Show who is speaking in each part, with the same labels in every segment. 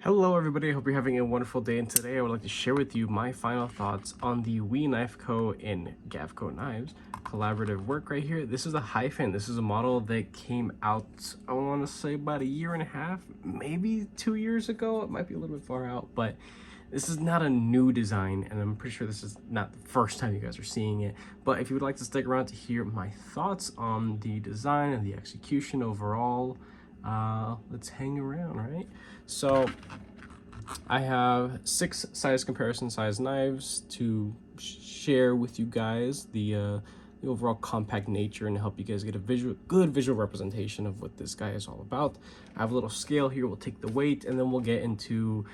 Speaker 1: Hello everybody, I hope you're having a wonderful day, and today I would like to share with you my final thoughts on the We Knife Co. and Gavco Knives collaborative work right here. This is a hyphen. This is a model that came out, I want to say about a year and a half, maybe 2 years ago. It might be a little bit far out, but this is not a new design, and I'm pretty sure this is not the first time you guys are seeing it. But if you would like to stick around to hear my thoughts on the design and the execution overall, let's hang around, right? So I have 6 size comparison size knives to share with you guys the overall compact nature and help you guys get a good visual representation of what this guy is all about. I have a little scale here. We'll take the weight, and then we'll get into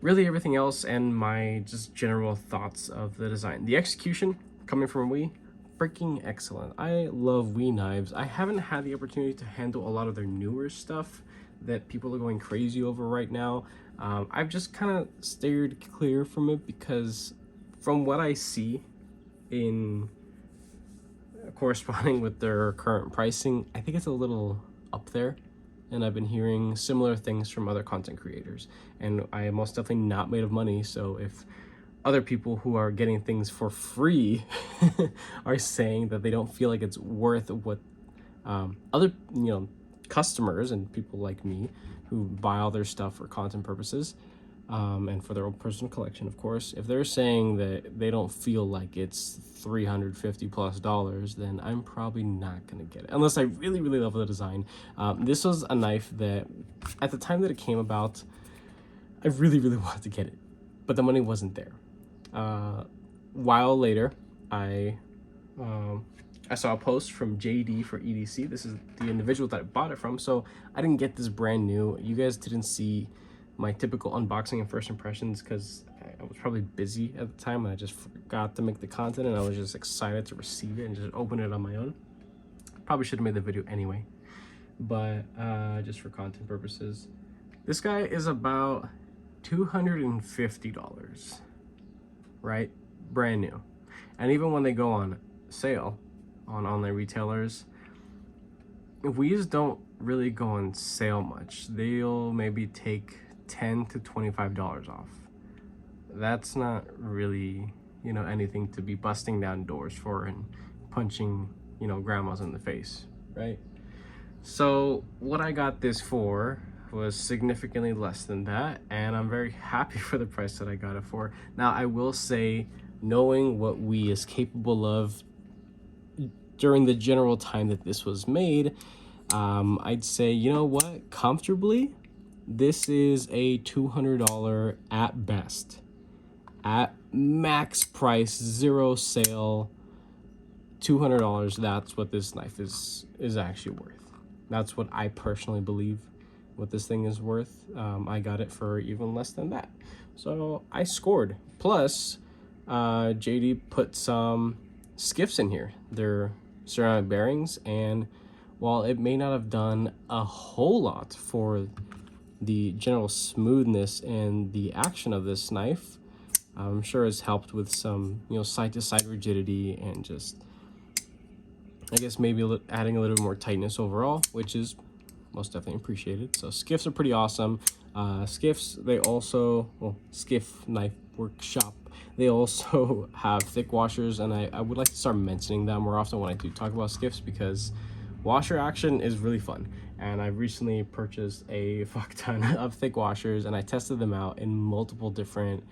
Speaker 1: really everything else and my just general thoughts of the design. The execution coming from We, freaking excellent. I love We knives. I haven't had the opportunity to handle a lot of their newer stuff that people are going crazy over right now. I've just kind of steered clear from it because from what I see in corresponding with their current pricing, I think it's a little up there, and I've been hearing similar things from other content creators, and I am most definitely not made of money. So if other people who are getting things for free are saying that they don't feel like it's worth what other customers and people like me who buy all their stuff for content purposes and for their own personal collection, of course, if they're saying that they don't feel like it's $350+, then I'm probably not gonna get it unless I really love the design. This was a knife that at the time that it came about, I really wanted to get it, but the money wasn't there. While later, I saw a post from JD for EDC. This is the individual that I bought it from, so I didn't get this brand new. You guys didn't see my typical unboxing and first impressions because I was probably busy at the time and I just forgot to make the content, and I was just excited to receive it and just open it on my own. Probably should have made the video anyway, but just for content purposes. This guy is about $250, right? Brand new. And even when they go on sale on online retailers, We's don't really go on sale much. They'll maybe take $10 to $25 off. That's not really, anything to be busting down doors for and punching, grandmas in the face, right? So what I got this for was significantly less than that, and I'm very happy for the price that I got it for. Now, I will say, knowing what We is capable of during the general time that this was made, I'd say, you know what, comfortably, this is a $200 at best. At max price, zero sale, $200, that's what this knife is actually worth. That's what I personally believe what this thing is worth. I got it for even less than that, so I scored. Plus JD put some skiffs in here. They're ceramic bearings, and while it may not have done a whole lot for the general smoothness and the action of this knife, I'm sure it's helped with some side to side rigidity and just, I guess, maybe adding a little bit more tightness overall, which is most definitely appreciated. So skiffs are pretty awesome. Skiffs, they also, Skiff Knife Workshop, they also have thick washers, and I would like to start mentioning that more often when I do talk about skiffs, because washer action is really fun. And I recently purchased a fuck ton of thick washers, and I tested them out in multiple different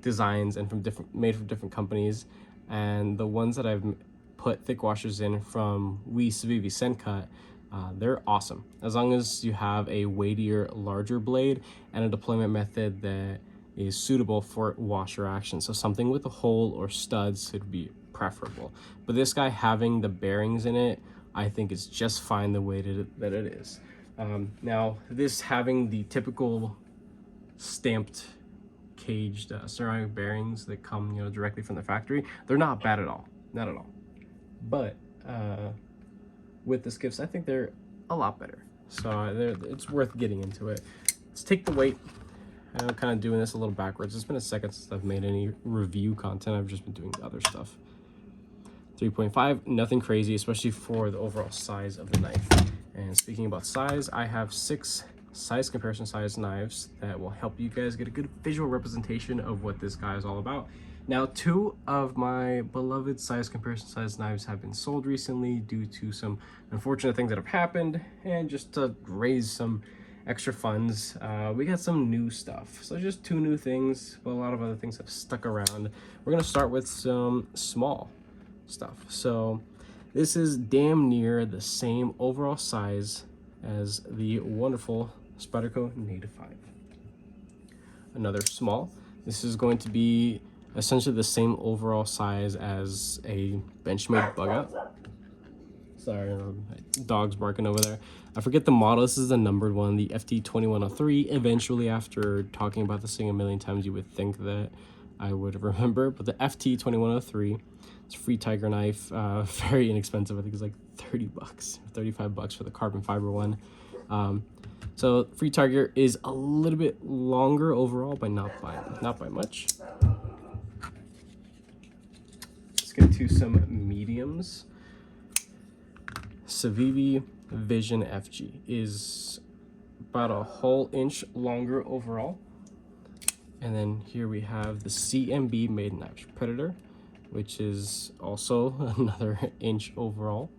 Speaker 1: designs and made from different companies. And the ones that I've put thick washers in from We Civivi Sencut, they're awesome, as long as you have a weightier, larger blade and a deployment method that is suitable for washer action. So something with a hole or studs would be preferable. But this guy having the bearings in it, I think it's just fine the way that it is. Now, this having the typical stamped caged ceramic bearings that come directly from the factory, they're not bad at all, not at all. But with the skiffs, I think they're a lot better, so it's worth getting into it. Let's take the weight. I'm kind of doing this a little backwards. It's been a second since I've made any review content. I've just been doing other stuff. 3.5, nothing crazy, especially for the overall size of the knife. And speaking about size, I have 6 size comparison size knives that will help you guys get a good visual representation of what this guy is all about. Now, 2 of my beloved size comparison size knives have been sold recently due to some unfortunate things that have happened, and just to raise some extra funds, we got some new stuff. So just 2 new things, but a lot of other things have stuck around. We're gonna start with some small stuff. So this is damn near the same overall size as the wonderful Spyderco Native 5. Another small. This is going to be essentially the same overall size as a Benchmade bug out. Sorry, dog's barking over there. I forget the model. This is the numbered one, the FT2103. Eventually, after talking about this thing a million times, you would think that I would remember, but the FT2103, it's a free tiger knife, very inexpensive. I think it's like 30 bucks, 35 bucks for the carbon fiber one. So free tiger is a little bit longer overall, but not by much. Let's get to some mediums. Civivi Vision FG is about a whole inch longer overall. And then here we have the CMB Made Knives Predator, which is also another inch overall.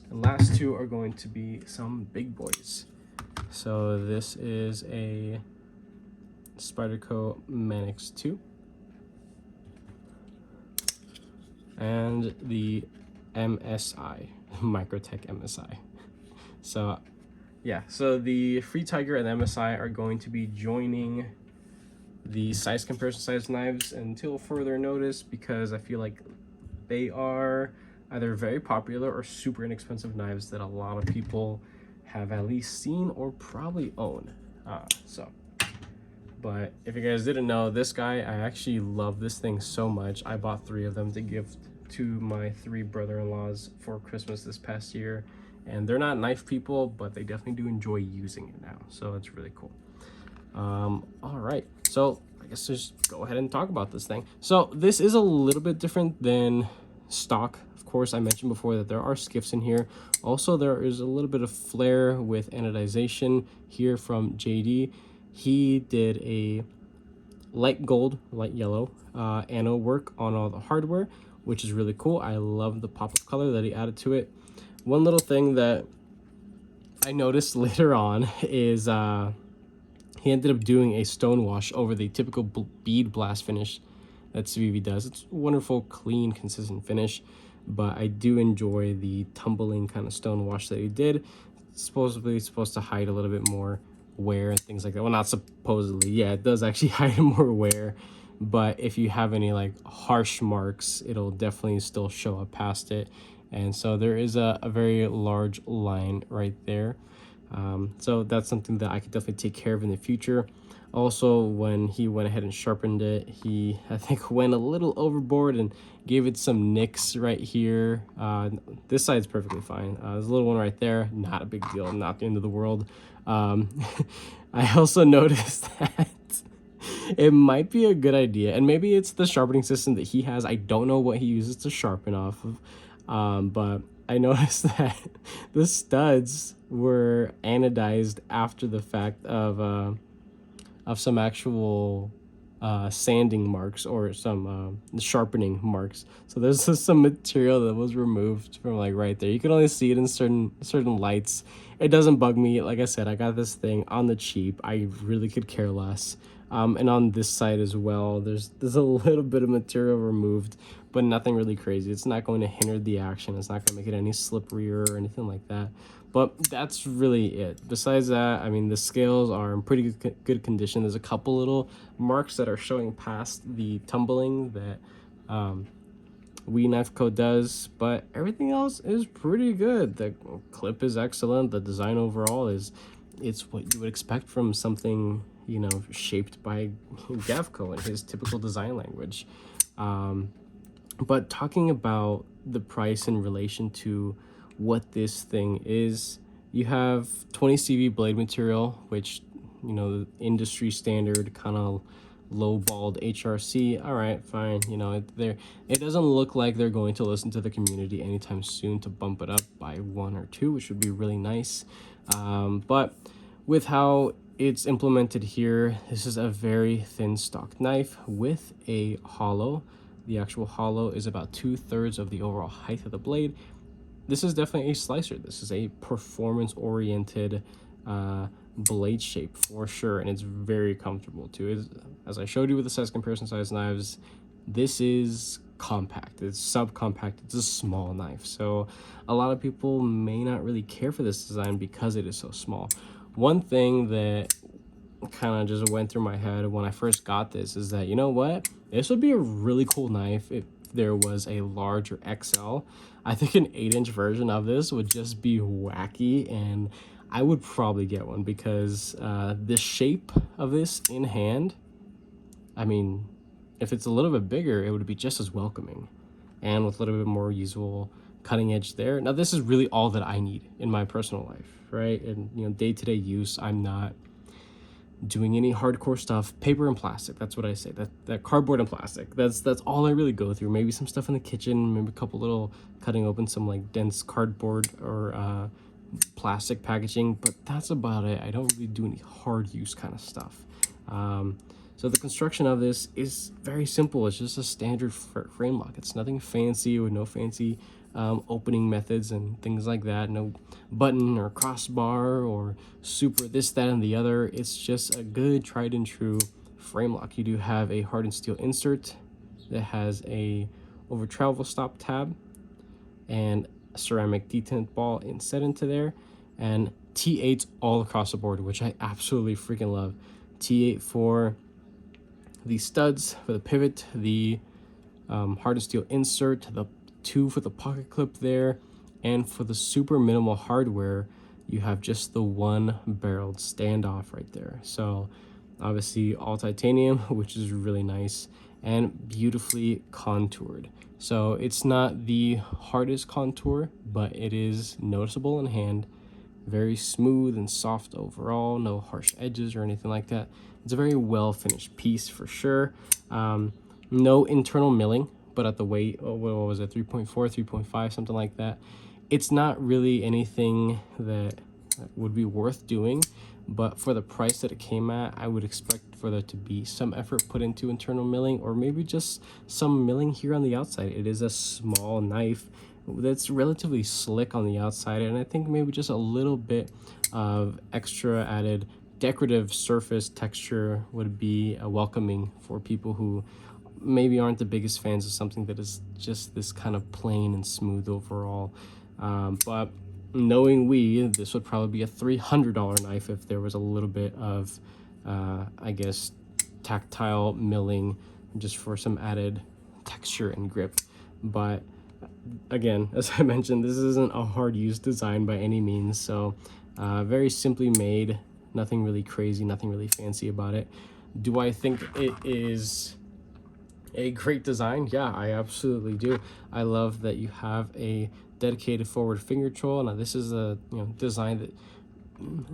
Speaker 1: The last 2 are going to be some big boys. So this is a Spyderco Manix 2. And the MSI, Microtech MSI. So yeah, so the Free Tiger and MSI are going to be joining the size comparison size knives until further notice, because I feel like they are either very popular or super inexpensive knives that a lot of people have at least seen or probably own. But if you guys didn't know, this guy, I actually love this thing so much. I bought 3 of them to gift to my 3 brother-in-laws for Christmas this past year. And they're not knife people, but they definitely do enjoy using it now. So it's really cool. All right, so I guess just go ahead and talk about this thing. So this is a little bit different than stock. Of course, I mentioned before that there are skiffs in here. Also, there is a little bit of flair with anodization here from JD. He did a light gold, light yellow anode work on all the hardware, which is really cool. I love the pop of color that he added to it. One little thing that I noticed later on is he ended up doing a stone wash over the typical bead blast finish that Civivi does. It's a wonderful, clean, consistent finish, but I do enjoy the tumbling kind of stone wash that he did. It's supposedly supposed to hide a little bit more wear and things like that. Well, not supposedly, yeah, it does actually hide more wear, but if you have any like harsh marks, it'll definitely still show up past it. And so there is a very large line right there. So that's something that I could definitely take care of in the future. Also, when he went ahead and sharpened it, he, I think, went a little overboard and gave it some nicks right here. This side's perfectly fine. There's a little one right there, not a big deal, not the end of the world. I also noticed that it might be a good idea, and maybe it's the sharpening system that he has. I don't know what he uses to sharpen off of, but I noticed that the studs were anodized after the fact of some actual sanding marks or some sharpening marks. So there's just some material that was removed from like right there. You can only see it in certain lights. It doesn't bug me. Like I said, I got this thing on the cheap. I really could care less. And on this side as well, there's a little bit of material removed, but nothing really crazy. It's not going to hinder the action. It's not going to make it any slipperier or anything like that. But that's really it. Besides that, I mean, the scales are in pretty good condition. There's a couple little marks that are showing past the tumbling that We Knife Co does, but everything else is pretty good. The clip is excellent. The design overall it's what you would expect from something, you know, shaped by Gavco and his typical design language. But talking about the price in relation to what this thing is, you have 20 CV blade material, which, you know, the industry standard kind of low-balled HRC. All right, fine. You know, it doesn't look like they're going to listen to the community anytime soon to bump it up by 1 or 2, which would be really nice. But with how it's implemented here, this is a very thin stock knife with a hollow. The actual hollow is about 2/3 of the overall height of the blade. This is definitely a slicer. This is a performance-oriented blade shape for sure, and it's very comfortable too. As I showed you with the size comparison size knives, this is compact. It's subcompact. It's a small knife. So a lot of people may not really care for this design because it is so small. One thing that kind of just went through my head when I first got this is that, you know what, this would be a really cool knife if there was a large or XL. I think an 8-inch version of this would just be wacky, and I would probably get one because the shape of this in hand, I mean, if it's a little bit bigger, it would be just as welcoming, and with a little bit more usable cutting edge there. Now, this is really all that I need in my personal life, right? And, you know, day-to-day use, I'm not doing any hardcore stuff. Paper and plastic, that's what I say. That cardboard and plastic, that's all I really go through. Maybe some stuff in the kitchen, maybe a couple little cutting open some like dense cardboard or plastic packaging, but that's about it. I don't really do any hard use kind of stuff. So the construction of this is very simple. It's just a standard frame lock. It's nothing fancy, with no fancy opening methods and things like that. No button or crossbar or super this, that, and the other. It's just a good tried and true frame lock. You do have a hardened steel insert that has a over travel stop tab and a ceramic detent ball inset into there, and T8s all across the board, which I absolutely freaking love. T8 for the studs, for the pivot, the hardened steel insert, the 2 for the pocket clip there, and for the super minimal hardware, you have just the 1 barreled standoff right there. So obviously all titanium, which is really nice and beautifully contoured. So it's not the hardest contour, but it is noticeable in hand. Very smooth and soft overall, no harsh edges or anything like that. It's a very well finished piece for sure. No internal milling, but at the weight, what was it, 3.4, 3.5, something like that. It's not really anything that would be worth doing, but for the price that it came at, I would expect for there to be some effort put into internal milling, or maybe just some milling here on the outside. It is a small knife that's relatively slick on the outside, and I think maybe just a little bit of extra added decorative surface texture would be welcoming for people who maybe aren't the biggest fans of something that is just this kind of plain and smooth overall. But knowing this would probably be a $300 knife if there was a little bit of I guess tactile milling just for some added texture and grip. But again, as I mentioned, this isn't a hard use design by any means, so very simply made, nothing really crazy, nothing really fancy about it. Do I think it is a great design? Yeah, I absolutely do. I love that you have a dedicated forward finger troll. Now this is a design that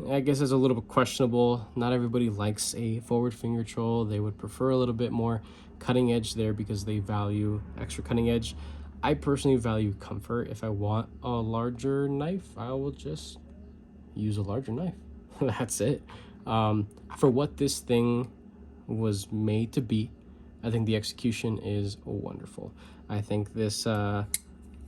Speaker 1: I guess is a little bit questionable. Not everybody likes a forward finger troll. They would prefer a little bit more cutting edge there because they value extra cutting edge. I personally value comfort. If I want a larger knife, I will just use a larger knife. That's it. For what this thing was made to be, I think the execution is wonderful. I think this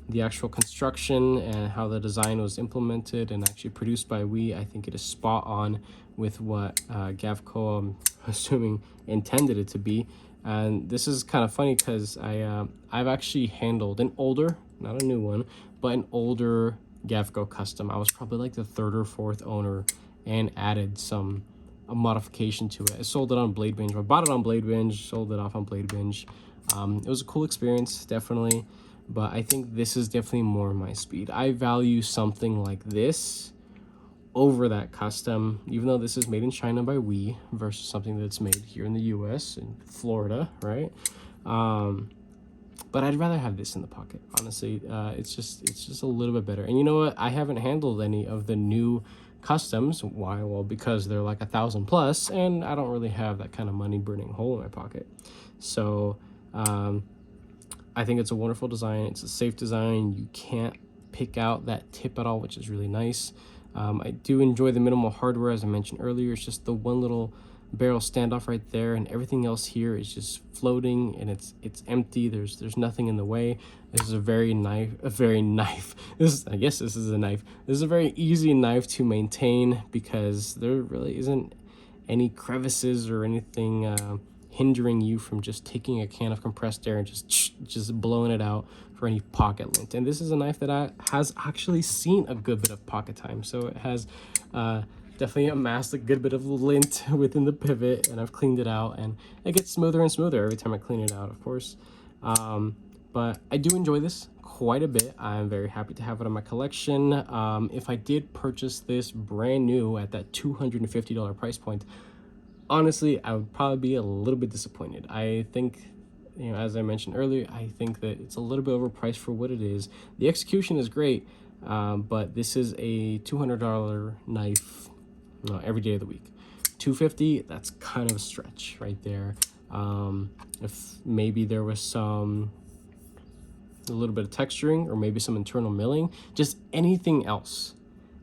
Speaker 1: the actual construction and how the design was implemented and actually produced by I think it is spot on with what Gavco, I'm assuming, intended it to be. And this is kind of funny because I've actually handled an older, not a new one, but an older Gavco custom. I was probably like the 3rd or 4th owner and added a modification to it. I sold it on Blade Binge. I bought it on Blade Binge, sold it off on Blade Binge. It was a cool experience, definitely, but I think this is definitely more my speed. I value something like this over that custom, even though this is made in China by versus something that's made here in the US, in Florida, right? But I'd rather have this in the pocket, honestly. It's just a little bit better. And you know what? I haven't handled any of the new customs. Why? Well, because they're like 1,000 plus, and I don't really have that kind of money burning hole in my pocket. So I think it's a wonderful design. It's a safe design. You can't pick out that tip at all, which is really nice. I do enjoy the minimal hardware, as I mentioned earlier. It's just the one little barrel standoff right there, and everything else here is just floating, and it's empty. There's nothing in the way. This is a very knife. I guess this is a knife. This is a very easy knife to maintain because there really isn't any crevices or anything hindering you from just taking a can of compressed air and just blowing it out for any pocket lint. And this is a knife that has actually seen a good bit of pocket time, so it has definitely amassed a good bit of lint within the pivot, and I've cleaned it out, and it gets smoother and smoother every time I clean it out, of course. But I do enjoy this quite a bit. I'm very happy to have it in my collection. If I did purchase this brand new at that $250 price point, honestly, I would probably be a little bit disappointed. I think, you know, as I mentioned earlier, I think that it's a little bit overpriced for what it is. The execution is great, but this is a $200 knife every day of the week. $250, that's kind of a stretch right there. If maybe there was a little bit of texturing or maybe some internal milling, just anything else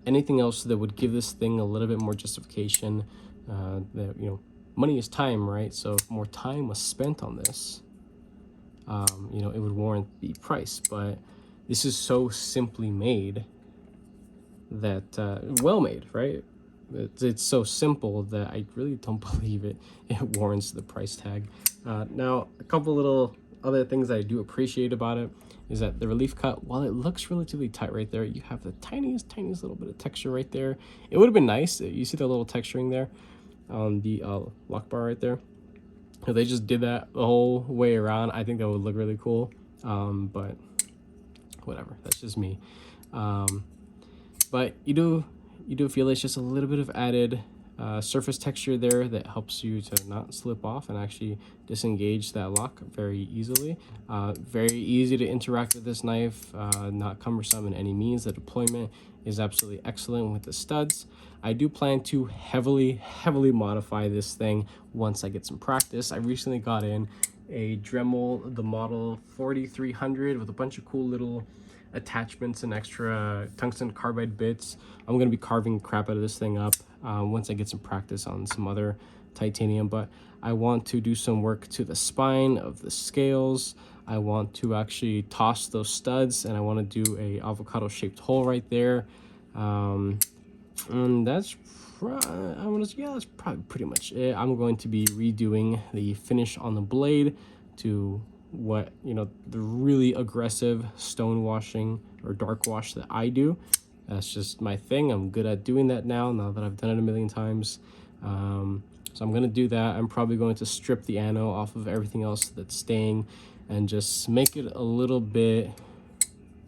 Speaker 1: that would give this thing a little bit more justification. That, you know, money is time, right? So if more time was spent on this, you know, it would warrant the price. But this is so simply made that well made, right? It's so simple that I really don't believe it warrants the price tag. Now, a couple little other things that I do appreciate about it is that the relief cut, while it looks relatively tight right there, you have the tiniest little bit of texture right there. It would have been nice. You see the little texturing there on the lock bar right there. If they just did that the whole way around, I think that would look really cool. But whatever, that's just me. But you do feel it's just a little bit of added surface texture there that helps you to not slip off and actually disengage that lock very easily. Very easy to interact with this knife, not cumbersome in any means. The deployment is absolutely excellent with the studs. I do plan to heavily modify this thing once I get some practice. I recently got in a Dremel, the model 4300, with a bunch of cool little attachments and extra tungsten carbide bits. I'm going to be carving crap out of this thing up once I get some practice on some other titanium, but I want to do some work to the spine of the scales. I want to actually toss those studs, and I want to do a avocado shaped hole right there. And that's that's probably pretty much it. I'm going to be redoing the finish on the blade to what, you know, the really aggressive stone washing or dark wash that I do. That's just my thing. I'm good at doing that now that I've done it a million times. So I'm going to do that. I'm probably going to strip the ano off of everything else that's staying and just make it a little bit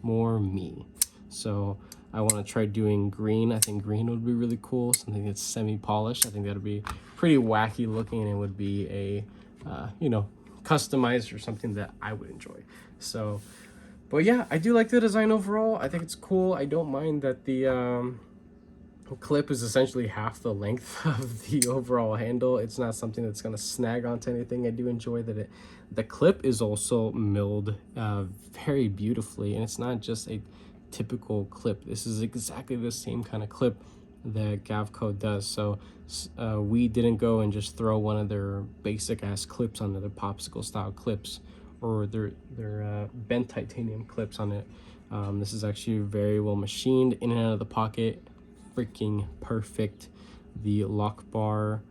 Speaker 1: more me. So I want to try doing green. I think green would be really cool, something that's semi-polished. I think that would be pretty wacky looking, and it would be a you know, customized or something that I would enjoy. So, but yeah, I do like the design overall. I think it's cool. I don't mind that the clip is essentially half the length of the overall handle. It's not something that's going to snag onto anything. I do enjoy that the clip is also milled very beautifully, and it's not just a typical clip. This is exactly the same kind of clip that Gavco does. So we didn't go and just throw one of their basic ass clips onto the popsicle style clips or their bent titanium clips on it. This is actually very well machined in and out of the pocket. Freaking perfect. The lock bar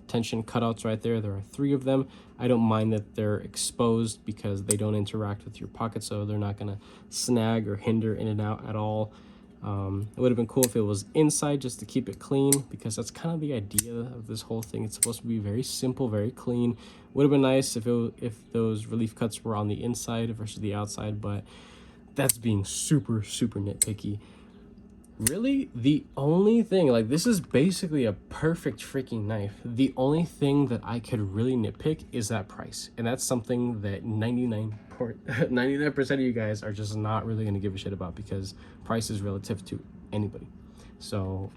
Speaker 1: tension cutouts right there, there are 3 of them. I don't mind that they're exposed because they don't interact with your pocket, so they're not gonna snag or hinder in and out at all. It would have been cool if it was inside just to keep it clean, because that's kind of the idea of this whole thing. It's supposed to be very simple, very clean. Would have been nice if those relief cuts were on the inside versus the outside, but that's being super nitpicky. Really, the only thing, like, this is basically a perfect freaking knife. The only thing that I could really nitpick is that price, and that's something that 99% of you guys are just not really going to give a shit about, because price is relative to anybody. So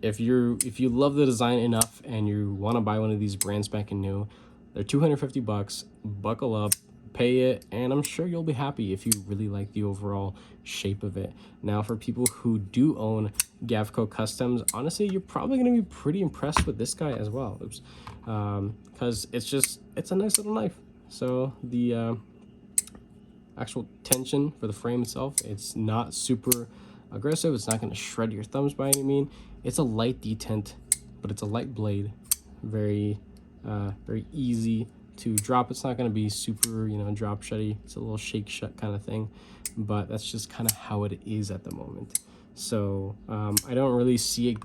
Speaker 1: if you love the design enough and you want to buy one of these brand spanking new, they're $250. Buckle up, pay it, and I'm sure you'll be happy if you really like the overall shape of it. Now, for people who do own Gavco Customs, honestly, you're probably going to be pretty impressed with this guy as well. Because it's a nice little knife. So the actual tension for the frame itself, it's not super aggressive. It's not going to shred your thumbs by any mean. It's a light detent, but it's a light blade. Very easy to drop. It's not going to be super, drop shutty. It's a little shake shut kind of thing, but that's just kind of how it is at the moment. So I don't really see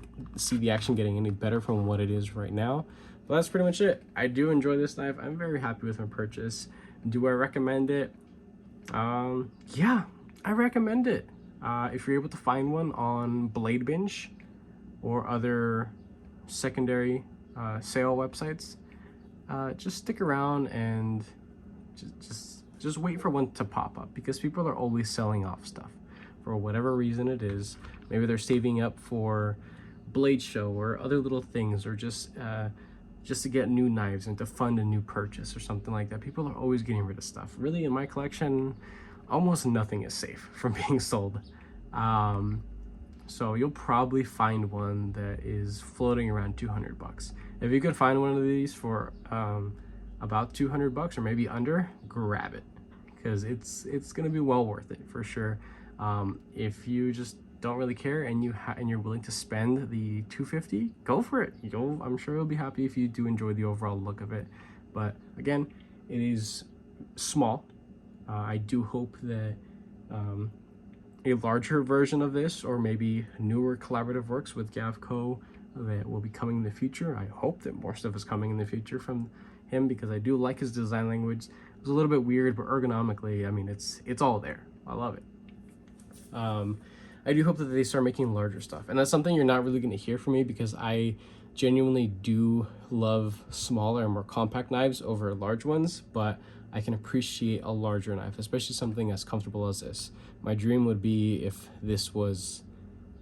Speaker 1: the action getting any better from what it is right now. But that's pretty much it. I do enjoy this knife. I'm very happy with my purchase. Do I recommend it? Yeah, I recommend it. If you're able to find one on Blade Binge or other secondary sale websites, just stick around and just wait for one to pop up, because people are always selling off stuff for whatever reason it is. Maybe they're saving up for Blade Show or other little things, or just to get new knives and to fund a new purchase or something like that. People are always getting rid of stuff. Really, in my collection, almost nothing is safe from being sold. So you'll probably find one that is floating around $200. If you could find one of these for about $200 or maybe under, grab it, because it's gonna be well worth it for sure. If you just don't really care and you're willing to spend the $250, go for it. I'm sure you'll be happy if you do enjoy the overall look of it. But again, it is small. I do hope that a larger version of this, or maybe newer collaborative works with Gavco, that will be coming in the future. I hope that more stuff is coming in the future from him, because I do like his design language. It's a little bit weird, but ergonomically, I mean, it's all there. I love it. I do hope that they start making larger stuff, and that's something you're not really going to hear from me, because I genuinely do love smaller and more compact knives over large ones, but I can appreciate a larger knife, especially something as comfortable as this. My dream would be if this was,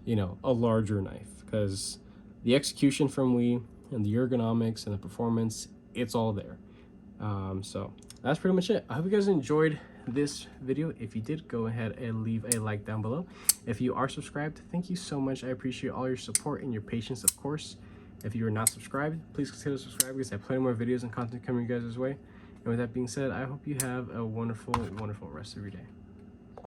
Speaker 1: a larger knife, because the execution from Wii and the ergonomics and the performance, it's all there. So that's pretty much it. I hope you guys enjoyed this video. If you did, go ahead and leave a like down below. If you are subscribed, thank you so much. I appreciate all your support and your patience, of course. If you are not subscribed, please consider subscribing, because I have plenty more videos and content coming you guys' way. And with that being said, I hope you have a wonderful, wonderful rest of your day.